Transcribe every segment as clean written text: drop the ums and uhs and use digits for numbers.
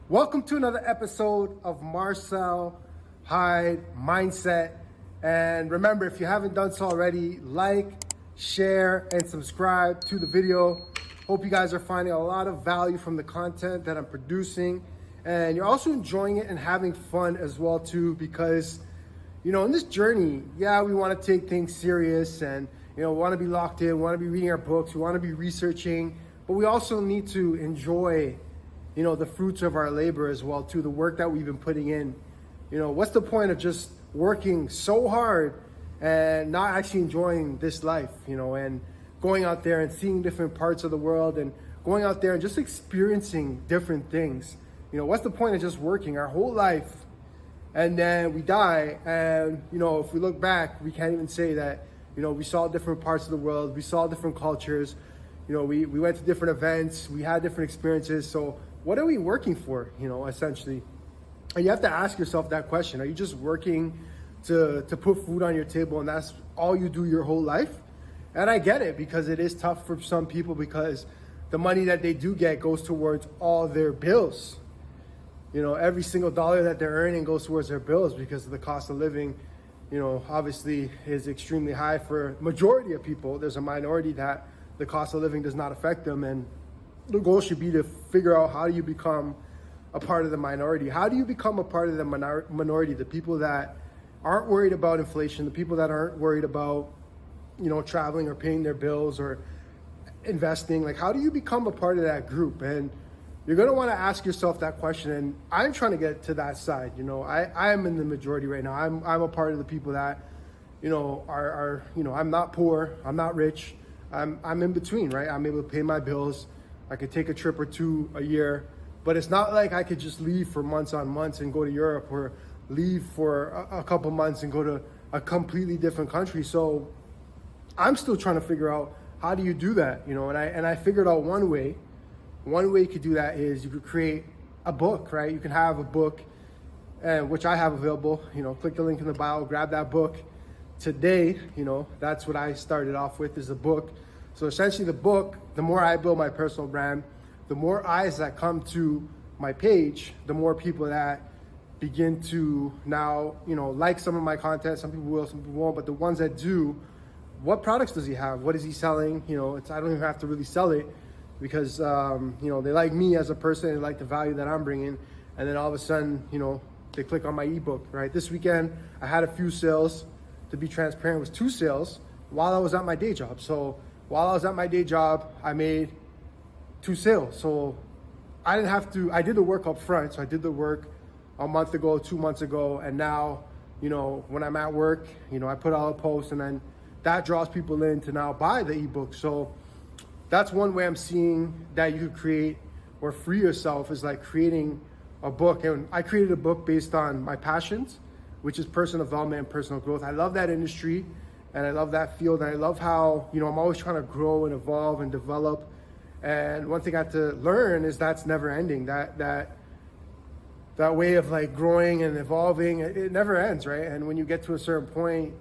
Welcome to another episode of Marcel, Hyde, Mindset. And remember, if you haven't done so already, like, share, and subscribe to the video. Hope you guys are finding a lot of value from the content that I'm producing. And you're also enjoying it and having fun as well too, because, in this journey, we want to take things serious and, we want to be locked in, we want to be reading our books, we want to be researching, but we also need to enjoy the fruits of our labor as well too, the work that we've been putting in. What's the point of just working so hard and not actually enjoying this life, and going out there and seeing different parts of the world and going out there and just experiencing different things. What's the point of just working our whole life and then we die and, if we look back, we can't even say that, we saw different parts of the world, we saw different cultures, we went to different events, we had different experiences. So what are we working for, essentially? And you have to ask yourself that question. Are you just working to put food on your table and that's all you do your whole life? And I get it, because it is tough for some people, because the money that they do get goes towards all their bills. Every single dollar that they're earning goes towards their bills, because of the cost of living, obviously is extremely high for majority of people. There's a minority that the cost of living does not affect them. And the goal should be to figure out, how do you become a part of the minority? How do you become a part of the minority? The people that aren't worried about inflation, the people that aren't worried about, traveling or paying their bills or investing. Like, how do you become a part of that group? And you're going to want to ask yourself that question. And I'm trying to get to that side. I am in the majority right now. I'm a part of the people that, are I'm not poor, I'm not rich. I'm in between, right? I'm able to pay my bills. I could take a trip or two a year, but it's not like I could just leave for months on months and go to Europe, or leave for a couple months and go to a completely different country. So I'm still trying to figure out, how do you do that? And I figured out one way you could do that is you could create a book, right? You can have a book, which I have available. Click the link in the bio, grab that book today. That's what I started off with, is a book. So essentially the book, the more I build my personal brand, the more eyes that come to my page, the more people that begin to now, like some of my content. Some people will, some people won't, but the ones that do, what products does he have? What is he selling? I don't even have to really sell it, because, they like me as a person, they like the value that I'm bringing. And then all of a sudden, they click on my ebook, right? This weekend, I had a few sales. To be transparent, it was 2 sales while I was at my day job. So while I was at my day job, I made 2 sales. So I didn't have to, I did the work up front. So I did the work a month ago, 2 months ago. And now, when I'm at work, I put out a post, and then that draws people in to now buy the ebook. So that's one way I'm seeing that you could create or free yourself, is like creating a book. And I created a book based on my passions, which is personal development and personal growth. I love that industry and I love that field. And I love how, I'm always trying to grow and evolve and develop. And one thing I had to learn is that's never ending. That way of like growing and evolving, it never ends, right? And when you get to a certain point,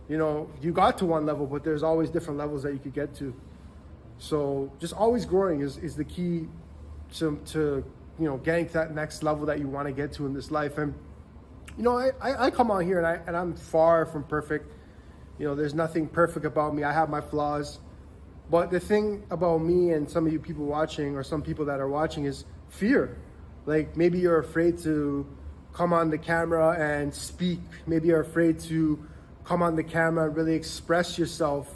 you got to one level, but there's always different levels that you could get to. So just always growing is the key to getting to that next level that you want to get to in this life. And I come on here and I'm far from perfect. There's nothing perfect about me. I have my flaws. But the thing about me and some of you people watching, or some people that are watching, is fear. Like, maybe you're afraid to come on the camera and speak. Maybe you're afraid to come on the camera and really express yourself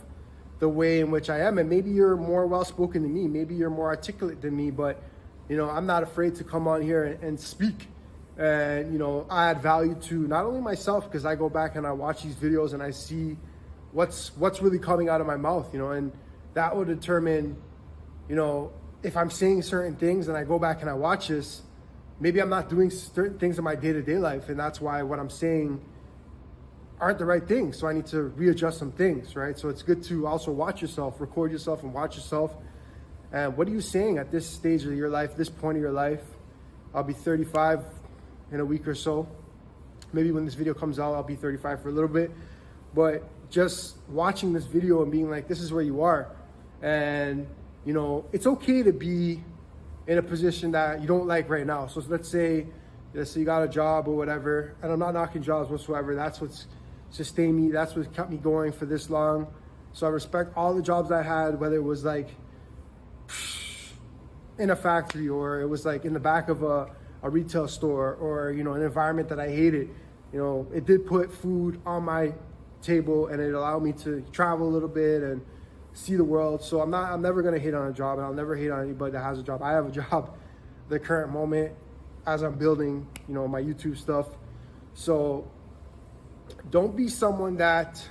the way in which I am. And maybe you're more well-spoken than me. Maybe you're more articulate than me. But, I'm not afraid to come on here and speak. And, I add value to not only myself, because I go back and I watch these videos and I see what's really coming out of my mouth, and that will determine, if I'm saying certain things and I go back and I watch this, maybe I'm not doing certain things in my day-to-day life. And that's why what I'm saying aren't the right things. So I need to readjust some things, right? So it's good to also watch yourself, record yourself and watch yourself. And what are you saying at this stage of your life, this point of your life? I'll be 35 in a week or so. Maybe when this video comes out, I'll be 35 for a little bit. But just watching this video and being like, this is where you are. And, it's okay to be in a position that you don't like right now. So let's say you got a job or whatever, and I'm not knocking jobs whatsoever. That's what's sustained me. That's what kept me going for this long. So I respect all the jobs I had, whether it was like in a factory or it was like in the back of a retail store or, you know, an environment that I hated. You know, it did put food on my table and it allowed me to travel a little bit and see the world. So I'm never gonna hate on a job, and I'll never hate on anybody that has a job. I have a job the current moment as I'm building, you know, my YouTube stuff. So don't be someone that,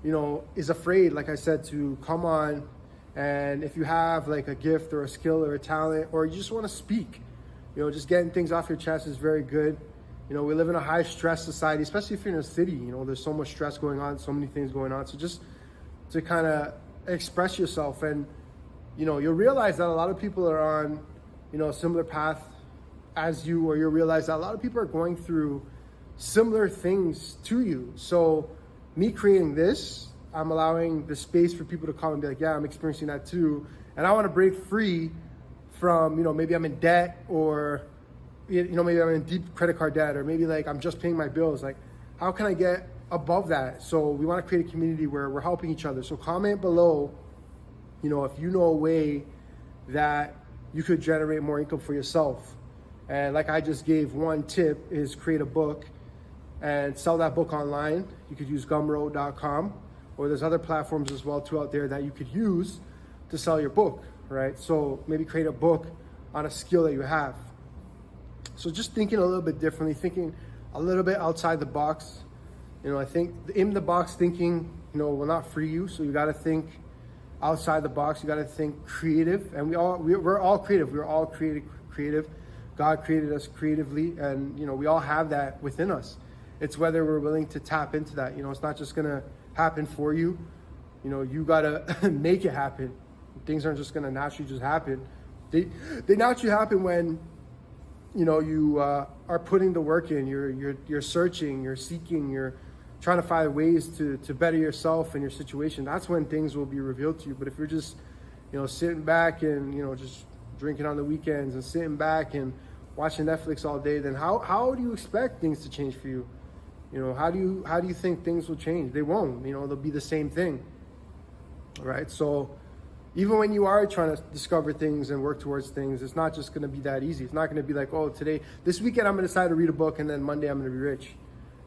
you know, is afraid, like I said, to come on. And if you have like a gift or a skill or a talent, or you just want to speak, you know, just getting things off your chest is very good. You know, we live in a high stress society, especially if you're in a city. You know, there's so much stress going on, so many things going on. So just to kind of express yourself, and, you know, you'll realize that a lot of people are on, you know, a similar path as you, or you'll realize that a lot of people are going through similar things to you. So me creating this, I'm allowing the space for people to come and be like, yeah, I'm experiencing that too. And I want to break free from, you know, maybe I'm in debt, or, you know, maybe I'm in deep credit card debt, or maybe like I'm just paying my bills. Like, how can I get above that? So we want to create a community where we're helping each other. So comment below, you know, if you know a way that you could generate more income for yourself. And like I just gave, one tip is create a book and sell that book online. You could use gumroad.com, or there's other platforms as well too out there that you could use to sell your book, right? So maybe create a book on a skill that you have. So just thinking a little bit differently, thinking a little bit outside the box. You know, I think in the box thinking, you know, will not free you. So you got to think outside the box. You got to think creative, and we're all creative. We're all creative. God created us creatively, and, you know, we all have that within us. It's whether we're willing to tap into that. You know, it's not just gonna happen for you. You know, you gotta make it happen. Things aren't just gonna naturally just happen. They naturally happen when, you know, you are putting the work in. You're searching, you're seeking, you're trying to find ways to better yourself and your situation. That's when things will be revealed to you. But if you're just, you know, sitting back and, you know, just drinking on the weekends and sitting back and watching Netflix all day, then how do you expect things to change for you? You know, how do you think things will change? They won't. You know, they'll be the same thing. All right. So even when you are trying to discover things and work towards things, it's not just going to be that easy. It's not going to be like, oh, this weekend I'm going to decide to read a book, and then Monday I'm going to be rich.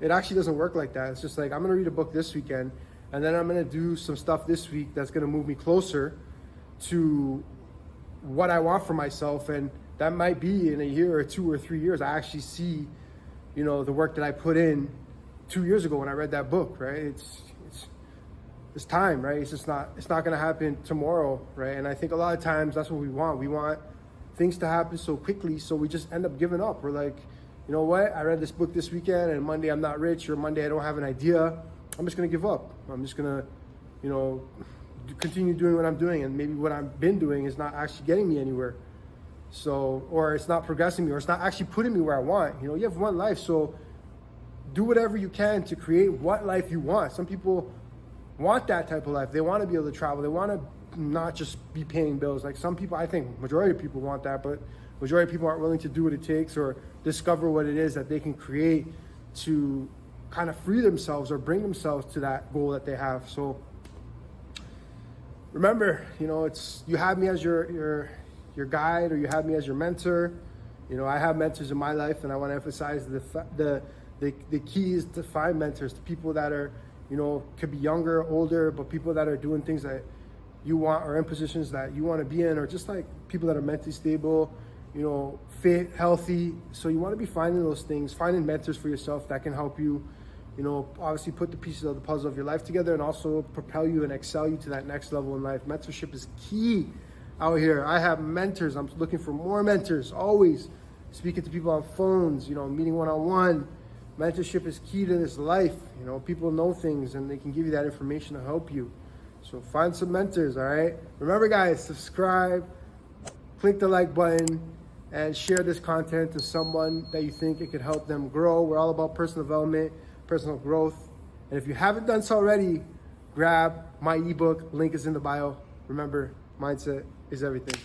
It actually doesn't work like that. It's just like, I'm going to read a book this weekend, and then I'm going to do some stuff this week that's going to move me closer to what I want for myself. And that might be in a year or 2 or 3 years. I actually see, you know, the work that I put in 2 years ago when I read that book, right? It's time, right? It's not going to happen tomorrow, right? And I think a lot of times that's what we want. We want things to happen so quickly, so we just end up giving up. We're like, you know what? I read this book this weekend, and Monday I'm not rich, or Monday I don't have an idea. I'm just going to give up. I'm just going to, you know, continue doing what I'm doing, and maybe what I've been doing is not actually getting me anywhere. So, or it's not progressing me, or it's not actually putting me where I want. You know, you have one life, so do whatever you can to create what life you want. Some people want that type of life. They want to be able to travel. They want to not just be paying bills. Like some people, I think majority of people want that, but majority of people aren't willing to do what it takes or discover what it is that they can create to kind of free themselves or bring themselves to that goal that they have. So remember, you know, you have me as your guide, or you have me as your mentor. You know, I have mentors in my life, and I want to emphasize the key is to find mentors, to people that are, you know, could be younger, older, but people that are doing things that you want, or in positions that you want to be in, or just like people that are mentally stable, you know, fit, healthy. So you want to be finding those things, finding mentors for yourself that can help you, you know, obviously put the pieces of the puzzle of your life together, and also propel you and excel you to that next level in life. Mentorship is key out here. I have mentors. I'm looking for more mentors, always speaking to people on phones, you know, meeting one-on-one. Mentorship is key to this life. You know, people know things, and they can give you that information to help you. So find some mentors, all right? Remember, guys, subscribe, click the like button, and share this content to someone that you think it could help them grow. We're all about personal development, personal growth. And if you haven't done so already, grab my ebook. Link is in the bio. Remember, mindset is everything.